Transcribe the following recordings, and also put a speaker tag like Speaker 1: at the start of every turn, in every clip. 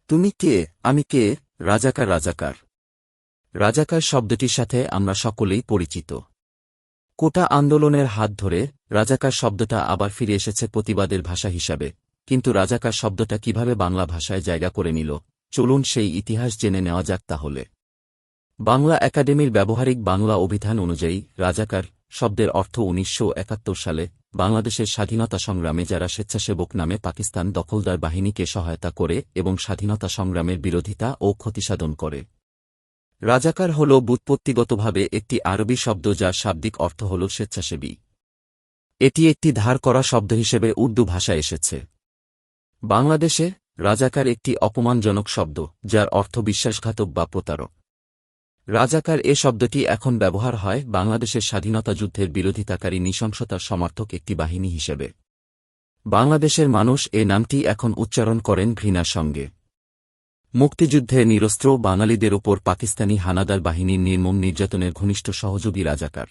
Speaker 1: তুমি কে, আমি কে? রাজাকার। রাজাকার রাজাকার শব্দটির সাথে আমরা সকলেই পরিচিত। কোটা আন্দোলনের হাত ধরে রাজাকার শব্দটা আবার ফিরে এসেছে প্রতিবাদের ভাষা হিসাবে। কিন্তু রাজাকার শব্দটা কিভাবে বাংলা ভাষায় জায়গা করে নিল, চলুন সেই ইতিহাস জেনে নেওয়া যাক তাহলে। বাংলা একাডেমির ব্যবহারিক বাংলা অভিধান অনুযায়ী রাজাকার শব্দের অর্থ ১৯৭১ সালে বাংলাদেশের স্বাধীনতা সংগ্রামে যারা স্বেচ্ছাসেবক নামে পাকিস্তান দখলদার বাহিনীকে সহায়তা করে এবং স্বাধীনতা সংগ্রামের বিরোধিতা ও ক্ষতিসাধন করে। রাজাকার হল ব্যুৎপত্তিগতভাবে একটি আরবি শব্দ যার শাব্দিক অর্থ হল স্বেচ্ছাসেবী। এটি একটি ধার করা শব্দ হিসেবে উর্দু ভাষায় এসেছে। বাংলাদেশে রাজাকার একটি অপমানজনক শব্দ যার অর্থ বিশ্বাসঘাতক বা প্রতারক। রাজাকার এ শব্দটি এখন ব্যবহার হয় বাংলাদেশের স্বাধীনতা যুদ্ধের বিরোধিতাকারী নৃশংসতার সমর্থক একটি বাহিনী হিসেবে। বাংলাদেশের মানুষ এ নামটি এখন উচ্চারণ করেন ঘৃণার সঙ্গে। মুক্তিযুদ্ধে নিরস্ত্র বাঙালিদের ওপর পাকিস্তানি হানাদার বাহিনীর নির্মম নির্যাতনের ঘনিষ্ঠ সহযোগী রাজাকার।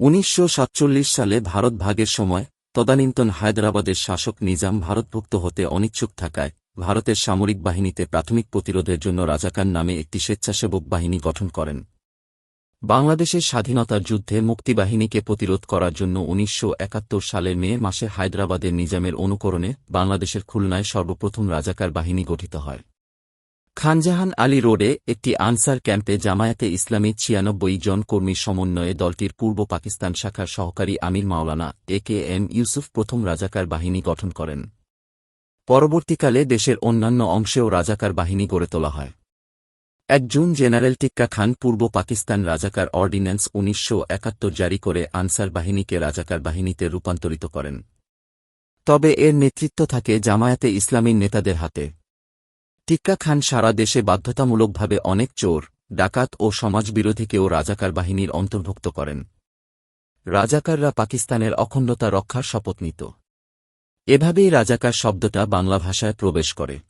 Speaker 1: ১৯৪৭ সালে ভারত ভাগের সময় তদানীন্তন হায়দরাবাদের শাসক নিজাম ভারতভুক্ত হতে অনিচ্ছুক থাকায় ভারতের সামরিক বাহিনীতে প্রাথমিক প্রতিরোধের জন্য রাজাকার নামে একটি স্বেচ্ছাসেবক বাহিনী গঠন করেন। বাংলাদেশের স্বাধীনতার যুদ্ধে মুক্তিবাহিনীকে প্রতিরোধ করার জন্য ১৯৭১ সালের মে মাসে হায়দরাবাদের নিজামের অনুকরণে বাংলাদেশের খুলনায় সর্বপ্রথম রাজাকার বাহিনী গঠিত হয়। খানজাহান আলী রোডে একটি আনসার ক্যাম্পে জামায়াতে ইসলামী ৯৬ জন কর্মীর সমন্বয়ে দলটির পূর্ব পাকিস্তান শাখার সহকারী আমির মাওলানা এ.কে.এম. ইউসুফ প্রথম রাজাকার বাহিনী গঠন করেন। পরবর্তীকালে দেশের অন্যান্য অংশেও রাজাকার বাহিনী গড়ে তোলা হয়। ১ জুন জেনারেল টিক্কা খান পূর্ব পাকিস্তান রাজাকার অর্ডিন্যান্স ১৯৭১ জারি করে আনসার বাহিনীকে রাজাকার বাহিনীতে রূপান্তরিত করেন। তবে এর নেতৃত্ব থাকে জামায়াতে ইসলামীর নেতাদের হাতে। টিক্কা খান সারা দেশে বাধ্যতামূলকভাবে অনেক চোর, ডাকাত ও সমাজবিরোধীকেও রাজাকার বাহিনীর অন্তর্ভুক্ত করেন। রাজাকাররা পাকিস্তানের অখণ্ডতা রক্ষার শপথ নিত। এভাবেই রাজাকার শব্দটা বাংলা ভাষায় প্রবেশ করে।